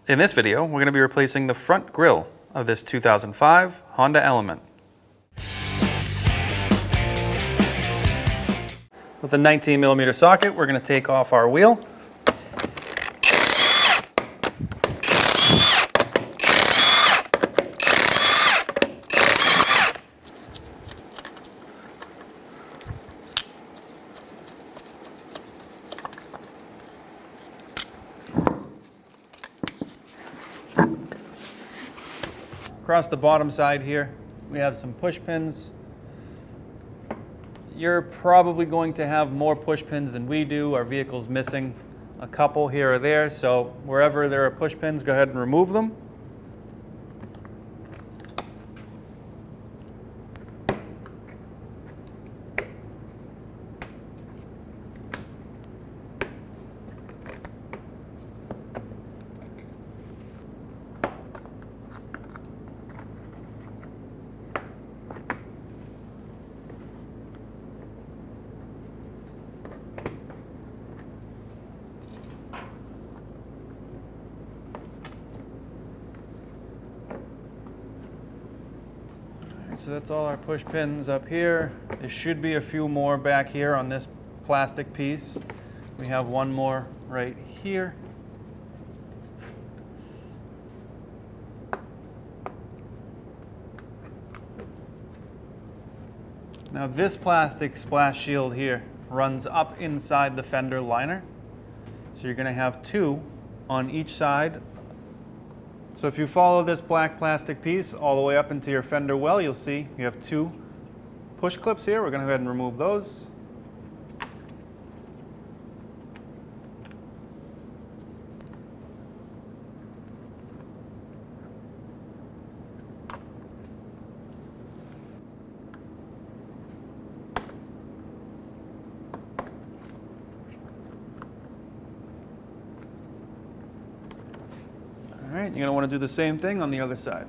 In this video, we're going to be replacing the front grille of this 2005 Honda Element. With a 19mm socket, we're going to take off our wheel. Across the bottom side here, we have some push pins. You're probably going to have more push pins than we do. Our vehicle's missing a couple here or there, so wherever there are push pins, go ahead and remove them. So that's all our push pins up here. There should be a few more back here on this plastic piece. We have one more right here. Now this plastic splash shield here runs up inside the fender liner. So you're going to have two on each side. So if you follow this black plastic piece all the way up into your Fender Well, you'll see you have two push clips here. We're going to go ahead and remove those. All right, you're going to want to do the same thing on the other side.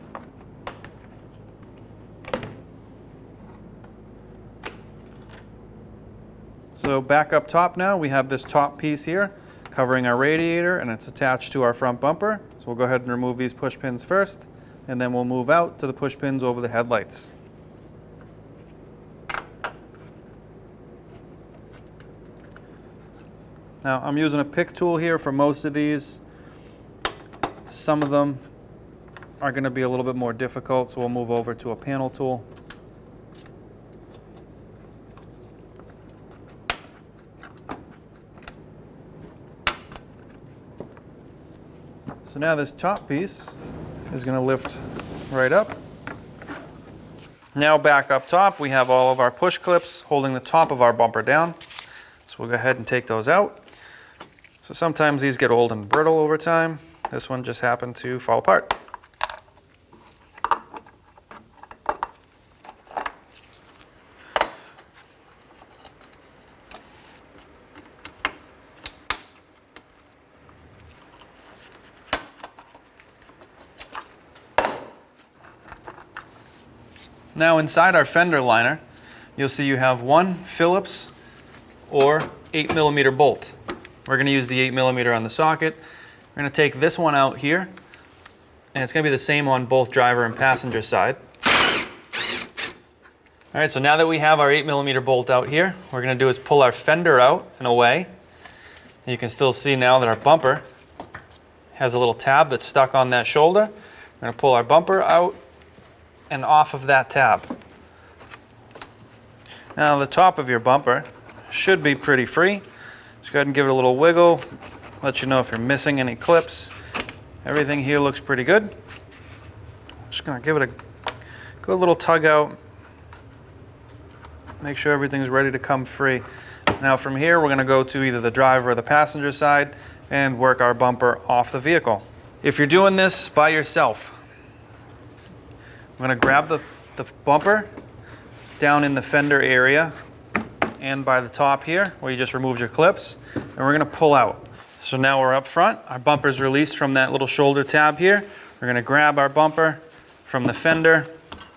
So back up top now, we have this top piece here covering our radiator, and it's attached to our front bumper. So we'll go ahead and remove these push pins first, and then we'll move out to the push pins over the headlights. Now I'm using a pick tool here for most of these. Some of them are going to be a little bit more difficult, so we'll move over to a panel tool. So now this top piece is going to lift right up. Now back up top, we have all of our push clips holding the top of our bumper down. So we'll go ahead and take those out. So sometimes these get old and brittle over time. This one just happened to fall apart. Now inside our fender liner, you'll see you have one Phillips or 8mm bolt. We're going to use the 8mm on the socket. We're going to take this one out here, and it's going to be the same on both driver and passenger side. All right, so now that we have our 8mm bolt out here, what we're going to do is pull our fender out and away. You can still see now that our bumper has a little tab that's stuck on that shoulder. We're going to pull our bumper out and off of that tab. Now the top of your bumper should be pretty free. Just go ahead and give it a little wiggle. Let you know if you're missing any clips. Everything here looks pretty good. Just gonna give it a good little tug out. Make sure everything's ready to come free. Now from here, we're gonna go to either the driver or the passenger side and work our bumper off the vehicle. If you're doing this by yourself, I'm gonna grab the bumper down in the fender area and by the top here, where you just removed your clips, and we're gonna pull out. So now we're up front, our bumper's released from that little shoulder tab here. We're gonna grab our bumper from the fender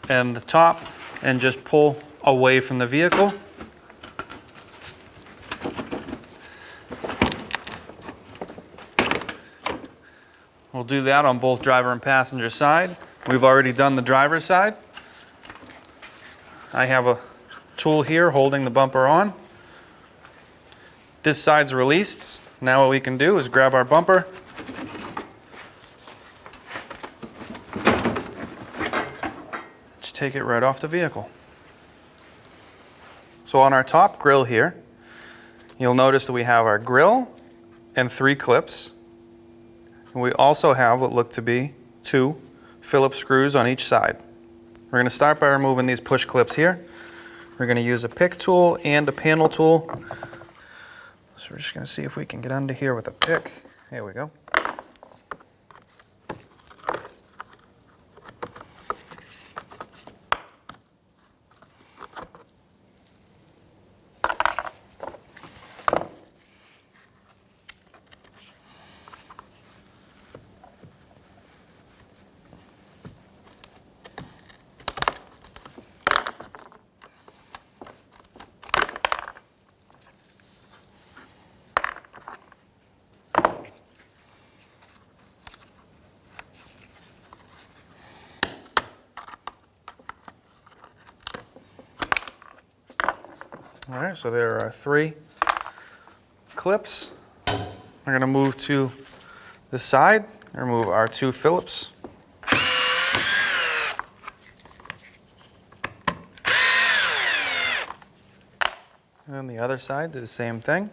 and the top and just pull away from the vehicle. We'll do that on both driver and passenger side. We've already done the driver's side. I have a tool here holding the bumper on. This side's released. Now what we can do is grab our bumper, just take it right off the vehicle. So on our top grill here, you'll notice that we have our grill and 3 clips. And we also have what look to be 2 Phillips screws on each side. We're going to start by removing these push clips here. We're going to use a pick tool and a panel tool. So we're just going to see if we can get under here with a pick. There we go. All right, so there are 3 clips. We're going to move to the side, remove our 2 Phillips. And then the other side, do the same thing.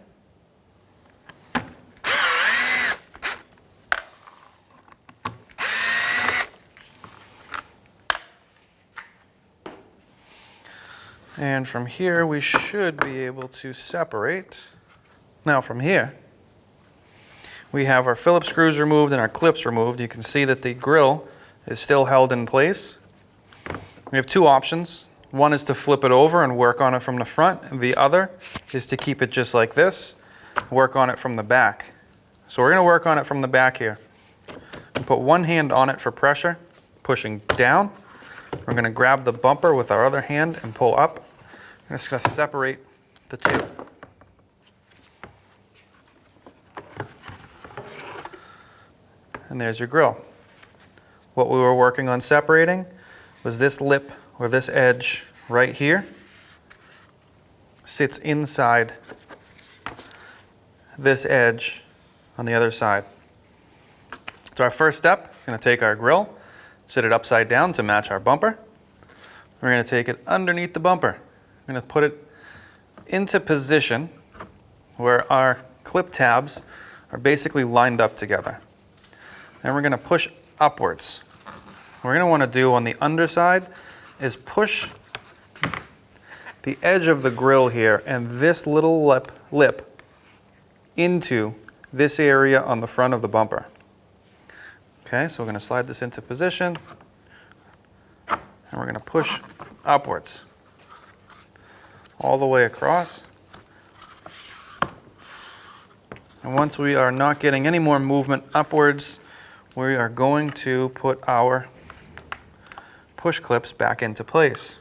And from here, we should be able to separate. Now from here, we have our Phillips screws removed and our clips removed. You can see that the grill is still held in place. We have 2 options. One is to flip it over and work on it from the front. And the other is to keep it just like this, work on it from the back. So we're going to work on it from the back here. And put one hand on it for pressure, pushing down. We're going to grab the bumper with our other hand and pull up. I'm just going to separate the 2. And there's your grill. What we were working on separating was this lip or this edge right here sits inside this edge on the other side. So our first step is going to take our grill, sit it upside down to match our bumper. We're going to take it underneath the bumper. We're going to put it into position where our clip tabs are basically lined up together. And we're going to push upwards. What we're going to want to do on the underside is push the edge of the grill here and this little lip into this area on the front of the bumper. Okay, so we're going to slide this into position and we're going to push upwards all the way across. And once we are not getting any more movement upwards, we are going to put our push clips back into place.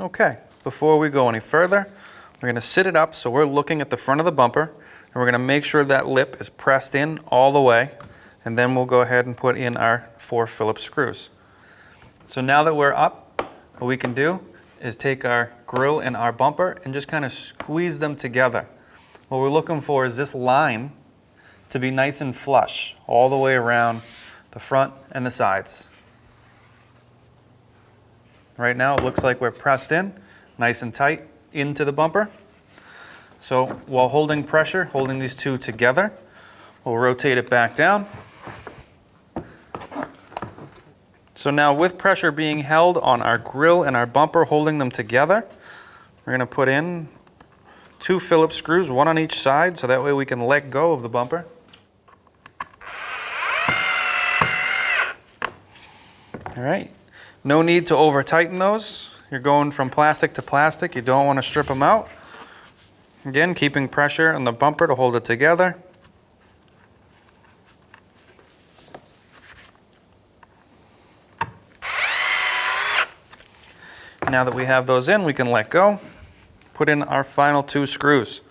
Okay, before we go any further, we're going to sit it up so we're looking at the front of the bumper, and we're going to make sure that lip is pressed in all the way, and then we'll go ahead and put in our 4 Phillips screws. So now that we're up, what we can do is take our grill and our bumper and just kind of squeeze them together. What we're looking for is this line to be nice and flush all the way around the front and the sides. Right now it looks like we're pressed in, nice and tight, into the bumper. So while holding pressure, holding these 2 together, we'll rotate it back down. So now with pressure being held on our grill and our bumper, holding them together, we're going to put in 2 Phillips screws, 1 on each side, so that way we can let go of the bumper. All right, no need to over tighten those. You're going from plastic to plastic. You don't want to strip them out. Again, keeping pressure on the bumper to hold it together. Now that we have those in, we can let go. Put in our final 2 screws.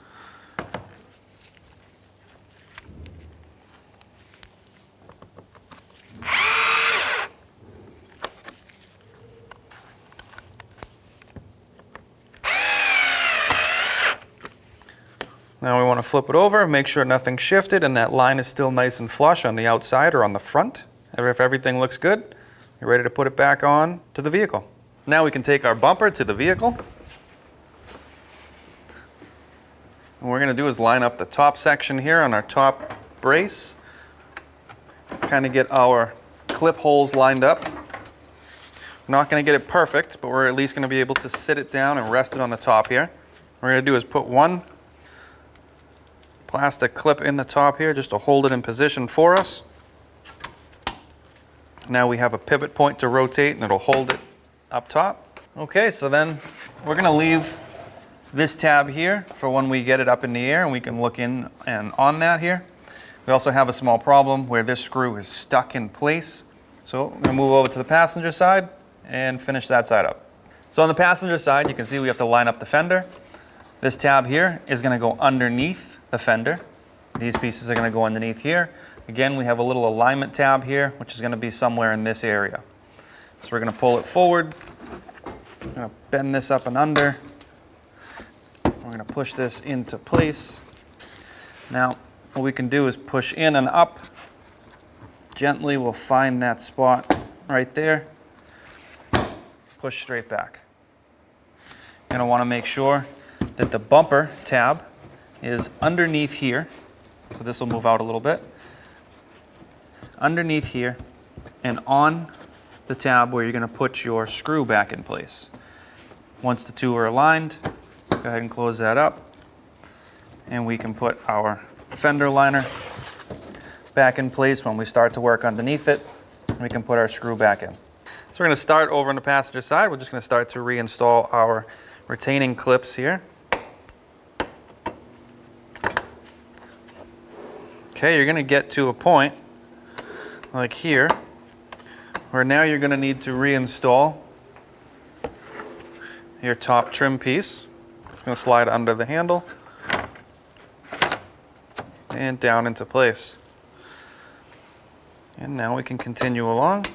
Now we want to flip it over, make sure nothing shifted and that line is still nice and flush on the outside or on the front. If everything looks good, you're ready to put it back on to the vehicle. Now we can take our bumper to the vehicle. And what we're going to do is line up the top section here on our top brace. Kind of get our clip holes lined up. We're not going to get it perfect, but we're at least going to be able to sit it down and rest it on the top here. What we're going to do is put one plastic clip in the top here just to hold it in position for us. Now we have a pivot point to rotate and it'll hold it up top. Okay, so then we're going to leave this tab here for when we get it up in the air and we can look in and on that here. We also have a small problem where this screw is stuck in place. So we're going to move over to the passenger side and finish that side up. So on the passenger side, you can see we have to line up the fender. This tab here is going to go underneath the fender. These pieces are going to go underneath here. Again, we have a little alignment tab here, which is going to be somewhere in this area. So we're going to pull it forward. We're going to bend this up and under. We're going to push this into place. Now, what we can do is push in and up. Gently, we'll find that spot right there. Push straight back. You're going to want to make sure that the bumper tab is underneath here. So this will move out a little bit. Underneath here and on the tab where you're going to put your screw back in place. Once the two are aligned, go ahead and close that up. And we can put our fender liner back in place when we start to work underneath it. We can put our screw back in. So we're going to start over on the passenger side. We're just going to start to reinstall our retaining clips here. Okay, you're going to get to a point like here where now you're going to need to reinstall your top trim piece. It's going to slide under the handle and down into place. And now we can continue along.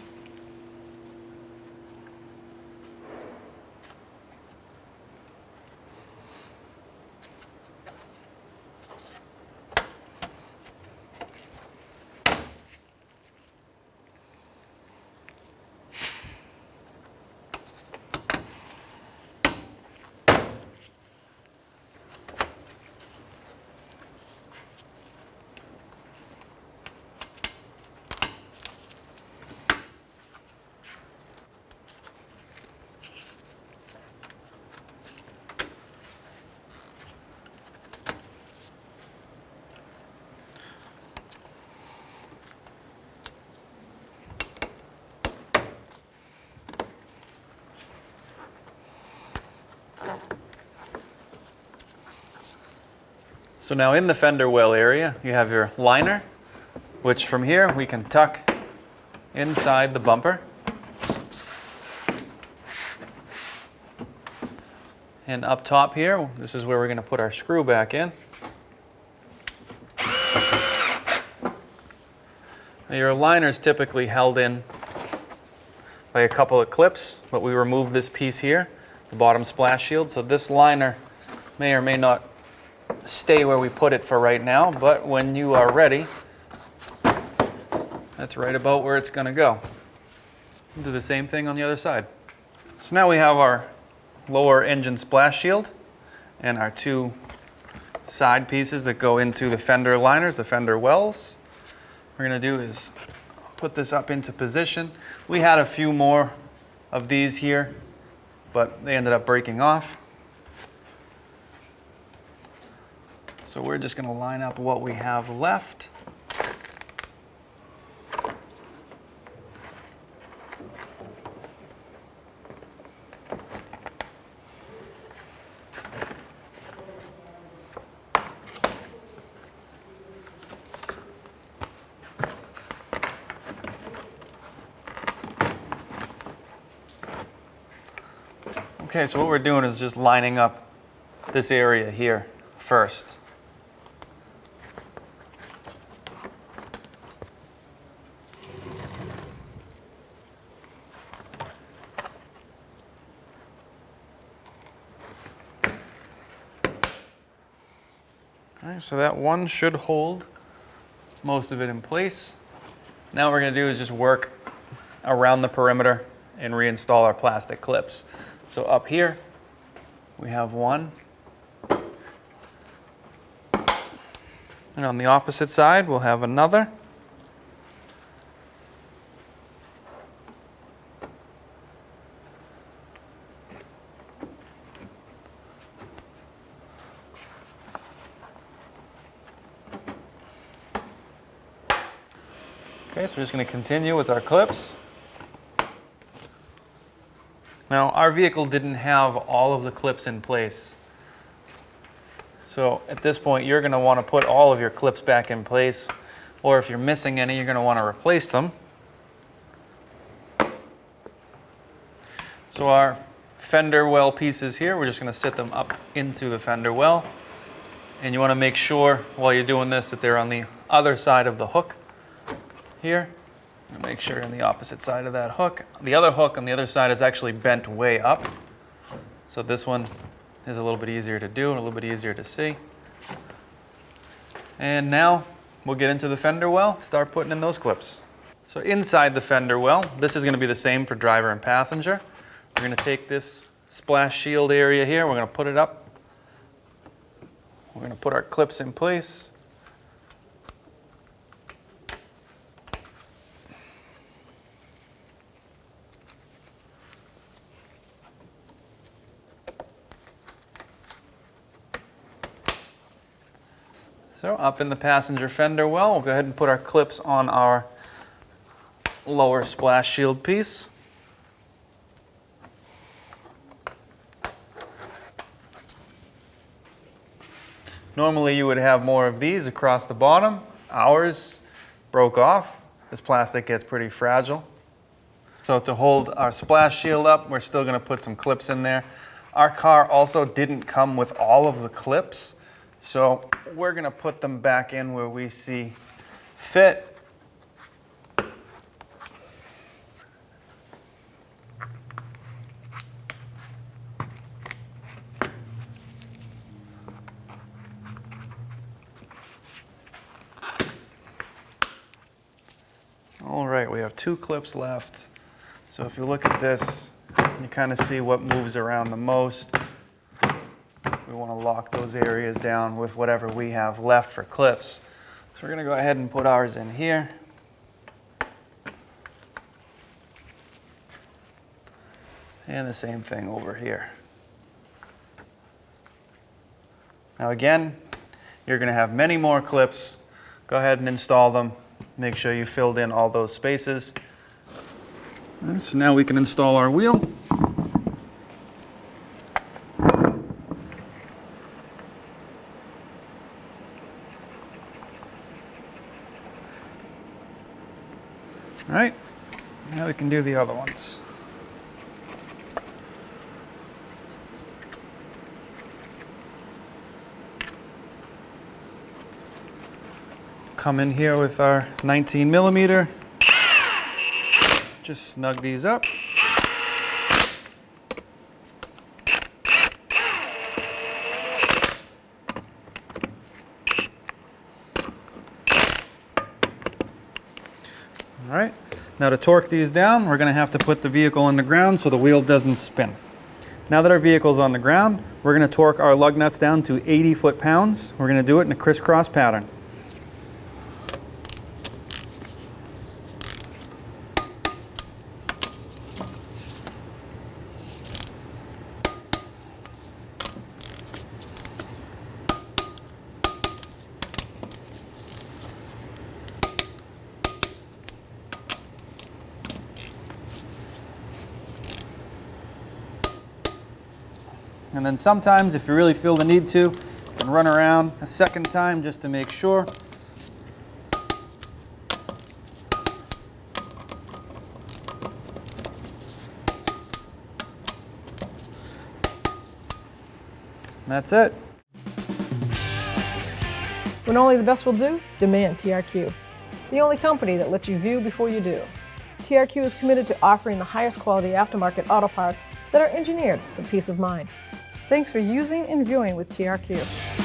So now in the fender well area, you have your liner, which from here we can tuck inside the bumper. And up top here, this is where we're going to put our screw back in. Now your liner is typically held in by a couple of clips, but we remove this piece here, the bottom splash shield, so this liner may or may not stay where we put it for right now, but when you are ready, that's right about where it's going to go. We'll do the same thing on the other side. So now we have our lower engine splash shield and our two side pieces that go into the fender liners, the Fender Wells. What we're going to do is put this up into position. We had a few more of these here, but they ended up breaking off. So we're just going to line up what we have left. Okay, so what we're doing is just lining up this area here first. All right, so that one should hold most of it in place. Now what we're going to do is just work around the perimeter and reinstall our plastic clips. So up here, we have one. And on the opposite side, we'll have another. Okay, so we're just going to continue with our clips. Now, our vehicle didn't have all of the clips in place. So at this point, you're going to want to put all of your clips back in place, or if you're missing any, you're going to want to replace them. So our Fender Well pieces here, we're just going to sit them up into the Fender Well. And you want to make sure while you're doing this that they're on the other side of the hook here. And make sure you're on the opposite side of that hook. The other hook on the other side is actually bent way up. So this one is a little bit easier to do and a little bit easier to see. And now we'll get into the Fender Well, start putting in those clips. So inside the Fender Well, this is going to be the same for driver and passenger. We're going to take this splash shield area here, we're going to put it up. We're going to put our clips in place. So up in the passenger fender well, we'll go ahead and put our clips on our lower splash shield piece. Normally you would have more of these across the bottom. Ours broke off. This plastic gets pretty fragile. So to hold our splash shield up, we're still going to put some clips in there. Our car also didn't come with all of the clips, so we're going to put them back in where we see fit. All right, we have 2 clips left. So if you look at this, you kind of see what moves around the most. We want to lock those areas down with whatever we have left for clips. So we're going to go ahead and put ours in here. And the same thing over here. Now again, you're going to have many more clips. Go ahead and install them. Make sure you filled in all those spaces. And so now we can install our wheel. All right, now we can do the other ones. Come in here with our 19 millimeter. Just snug these up. All right, now to torque these down, we're going to have to put the vehicle on the ground so the wheel doesn't spin. Now that our vehicle's on the ground, we're going to torque our lug nuts down to 80 foot-pounds. We're going to do it in a crisscross pattern. And then sometimes, if you really feel the need to, you can run around a second time just to make sure. that's it. When only the best will do, demand TRQ. The only company that lets you view before you do. TRQ is committed to offering the highest quality aftermarket auto parts that are engineered for peace of mind. Thanks for using and viewing with TRQ.